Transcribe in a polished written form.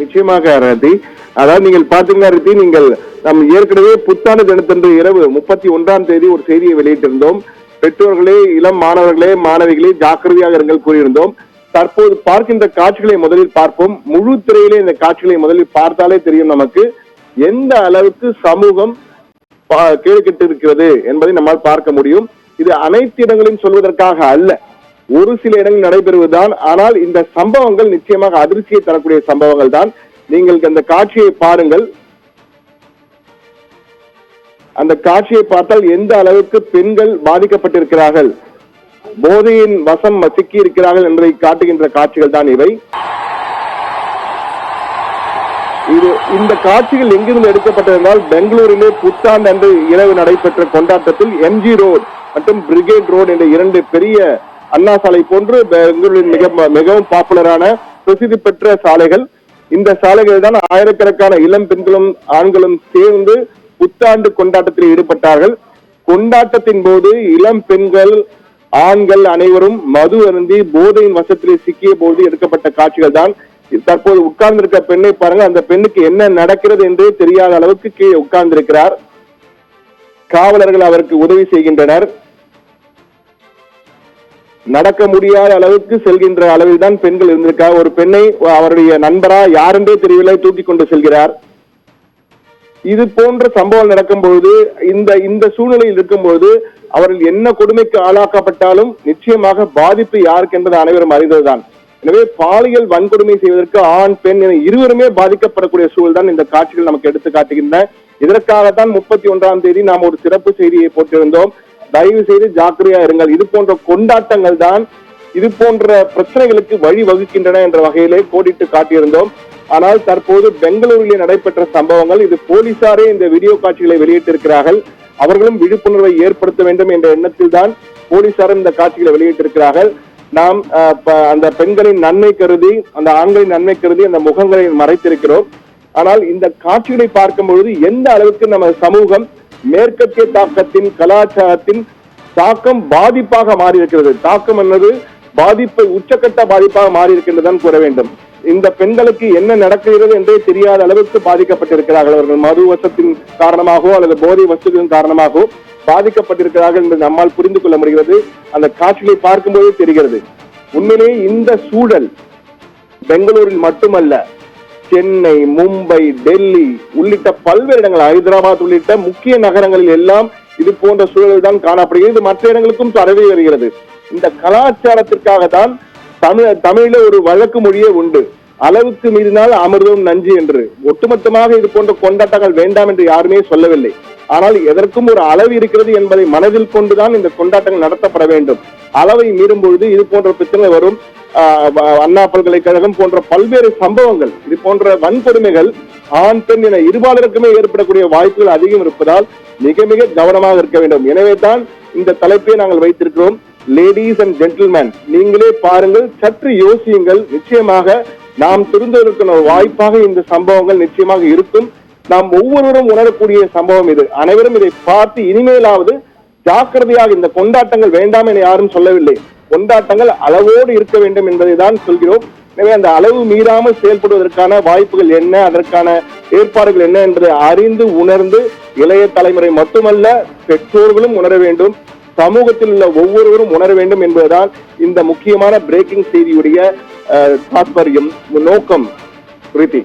நிச்சயமாக ரதி. அதாவது நீங்கள் பாத்தீங்கன்னா ரதி, நீங்கள் நம் ஏற்கனவே புத்தாண்டு தினத்தன்று இரவு 31ஆம் தேதி ஒரு செய்தியை வெளியிட்டிருந்தோம். பெற்றோர்களே, இளம் மாணவர்களே, மாணவிகளே ஜாக்கிரதையாக இருங்கள் கூறியிருந்தோம். தற்போது பார்க்கின்ற காட்சிகளை முதலில் பார்ப்போம். முழு திரையிலே இந்த காட்சிகளை முதலில் பார்த்தாலே தெரியும் நமக்கு எந்த அளவுக்கு சமூகம் கேடுகெட்டு இருக்கிறது என்பதை நம்மால் பார்க்க முடியும். இது அனைத்து இடங்களிலும் சொல்வதற்காக அல்ல, ஒரு சில இடங்களில் நடைபெறுவதுதான். ஆனால் இந்த சம்பவங்கள் நிச்சயமாக அதிர்ச்சியை தரக்கூடிய சம்பவங்கள் தான். நீங்கள் அந்த காட்சியை பாருங்கள். அந்த காட்சியை பார்த்தால் எந்த அளவுக்கு பெண்கள் பாதிக்கப்பட்டிருக்கிறார்கள், போதையின் வசம் சிக்கி இருக்கிறார்கள் என்பதை காட்டுகின்ற காட்சிகள் தான் இவை. இந்த காட்சிகள் எங்கிருந்து எடுக்கப்பட்டிருந்தால் பெங்களூரிலே புத்தாண்டு அன்று இரவு நடைபெற்ற கொண்டாட்டத்தில் எம்ஜி ரோட் மற்றும் பிரிகேட் ரோடு என்ற இரண்டு பெரிய அண்ணா சாலை போன்று பெங்களூரில் மிகவும் பாப்புலரான பிரசித்தி பெற்ற சாலைகள். இந்த சாலைகள் தான் ஆயிரக்கணக்கான இளம் பெண்களும் ஆண்களும் சேர்ந்து புத்தாண்டு கொண்டாட்டத்தில் ஈடுபட்டார்கள். கொண்டாட்டத்தின் போது இளம் பெண்கள், ஆண்கள் அனைவரும் மது அருந்தி போதையின் வசத்திலே சிக்கிய போது எடுக்கப்பட்ட காட்சிகள் தான். தற்போது உட்கார்ந்திருக்க பெண்ணை பாருங்க. அந்த பெண்ணுக்கு என்ன நடக்கிறது என்றே தெரியாத அளவுக்கு கீழே உட்கார்ந்திருக்கிறார். காவலர்கள் அவருக்கு உதவி செய்கின்றனர். நடக்க முடியாத அளவுக்கு செல்கின்ற அளவில் தான் பெண்கள் இருந்திருக்கார். ஒரு பெண்ணை அவருடைய நண்பரா யாரென்றே தெரியவில்லை தூக்கி கொண்டு செல்கிறார். இது போன்ற சம்பவம் நடக்கும் பொழுது, இந்த சூழ்நிலையில் இருக்கும்போது அவர்கள் என்ன கொடுமைக்கு ஆளாக்கப்பட்டாலும் நிச்சயமாக பாதிப்பு யாருக்கு என்பது அனைவரும் அறிந்ததுதான். எனவே பாலியல் வன்கொடுமை செய்வதற்கு ஆண் பெண் என இருவருமே பாதிக்கப்படக்கூடிய சூழல் தான் இந்த காட்சிகள் நமக்கு எடுத்து காட்டுகின்றன. இதற்காகத்தான் 31ஆம் தேதி நாம் ஒரு சிறப்பு செய்தியை போட்டிருந்தோம். தயவு செய்து ஜாக்கிரதையா இருங்கள். இது போன்ற கொண்டாட்டங்கள் தான் இது போன்ற பிரச்சனைகளுக்கு வழி வகுக்கின்றன என்ற வகையிலே கோடிட்டு காட்டியிருந்தோம். ஆனால் தற்போது பெங்களூரிலே நடைபெற்ற சம்பவங்கள், இது போலீசாரே இந்த வீடியோ காட்சிகளை வெளியிட்டிருக்கிறார்கள். அவர்களும் விழிப்புணர்வை ஏற்படுத்த வேண்டும் என்ற எண்ணத்தில் தான் போலீசாரும் இந்த காட்சிகளை வெளியிட்டிருக்கிறார்கள். நாம் அந்த பெண்களின் நன்மை கருதி, அந்த ஆண்களின் நன்மை கருதி அந்த முகங்களை மறைத்திருக்கிறோம். ஆனால் இந்த காட்சிகளை பார்க்கும் பொழுது எந்த அளவுக்கு நம்ம சமூகம் மேற்கத்திய தாக்கத்தின், கலாச்சாரத்தின் தாக்கம் பாதிப்பாக மாறி இருக்கிறது. தாக்கம் என்பது பாதிப்பு, உச்சக்கட்ட பாதிப்பாக மாறி இருக்கின்றதான் கூற வேண்டும். இந்த பெண்களுக்கு என்ன நடக்கிறது என்றே தெரியாத அளவுக்கு பாதிக்கப்பட்டிருக்கிறார்கள். அவர்கள் மது வசத்தின் காரணமாகவோ அல்லது போதை வசதியின் காரணமாகவோ பாதிக்கப்பட்டிருக்கிறார்கள் என்று நம்மால் புரிந்து கொள்ள முடிகிறது. அந்த காட்சிகளை பார்க்கும்போது தெரிகிறது. உண்மையிலேயே இந்த சூழல் பெங்களூரில் மட்டுமல்ல, சென்னை, மும்பை, டெல்லி உள்ளிட்ட பல்வேறு இடங்கள், ஹைதராபாத் உள்ளிட்ட முக்கிய நகரங்களில் எல்லாம் இது போன்ற சூழல் தான் காணப்படுகிறது. மற்ற இடங்களுக்கும் பரவி வருகிறது. இந்த கலாச்சாரத்திற்காக தான் தமிழில ஒரு வழக்கு மொழியே உண்டு, அளவுக்கு மீறினால் அமிர்தம் நஞ்சு என்று. ஒட்டுமொத்தமாக இது போன்ற கொண்டாட்டங்கள் வேண்டாம் என்று யாருமே சொல்லவில்லை. ஆனால் எதற்கும் ஒரு அளவு இருக்கிறது என்பதை மனதில் கொண்டுதான் இந்த கொண்டாட்டங்கள் நடத்தப்பட வேண்டும். அளவை மீறும் பொழுது இது போன்ற பிரச்சனை வரும். அண்ணா பல்கலைக்கழகம் போன்ற பல்வேறு சம்பவங்கள், இது போன்ற வன்கொடுமைகள் ஆண் பெண் என இருபாலருக்குமே ஏற்படக்கூடிய வாய்ப்புகள் அதிகம் இருப்பதால் மிக மிக கவனமாக இருக்க வேண்டும். எனவே தான் இந்த தலைப்பை நாங்கள் வைத்திருக்கிறோம். லேடிஸ் அண்ட் ஜென்டில்மேன், நீங்களே பாருங்கள், சற்று யோசியுங்கள். நிச்சயமாக நாம் திருந்துவதற்கான வாய்ப்பாக இந்த சம்பவங்கள் நிச்சயமாக இருக்கும். நாம் ஒவ்வொருவரும் உணரக்கூடிய சம்பவம் இது. அனைவரும் இதை பார்த்து இனிமேலாவது ஜாக்கிரதையாக, இந்த கொண்டாட்டங்கள் வேண்டாம் என யாரும் சொல்லவில்லை, கொண்டாட்டங்கள் அளவோடு இருக்க வேண்டும் என்பதை தான் சொல்கிறோம். எனவே அந்த அளவு மீறாமல் செயல்படுவதற்கான வாய்ப்புகள் என்ன, அதற்கான ஏற்பாடுகள் என்ன என்பதை அறிந்து உணர்ந்து இளைய தலைமுறை மட்டுமல்ல, பெற்றோர்களும் உணர வேண்டும், சமூகத்தில் உள்ள ஒவ்வொருவரும் உணர வேண்டும் என்பதுதான் இந்த முக்கியமான பிரேக்கிங் செய்தியுடைய தாற்பயம், நோக்கம். பிரீத்தி.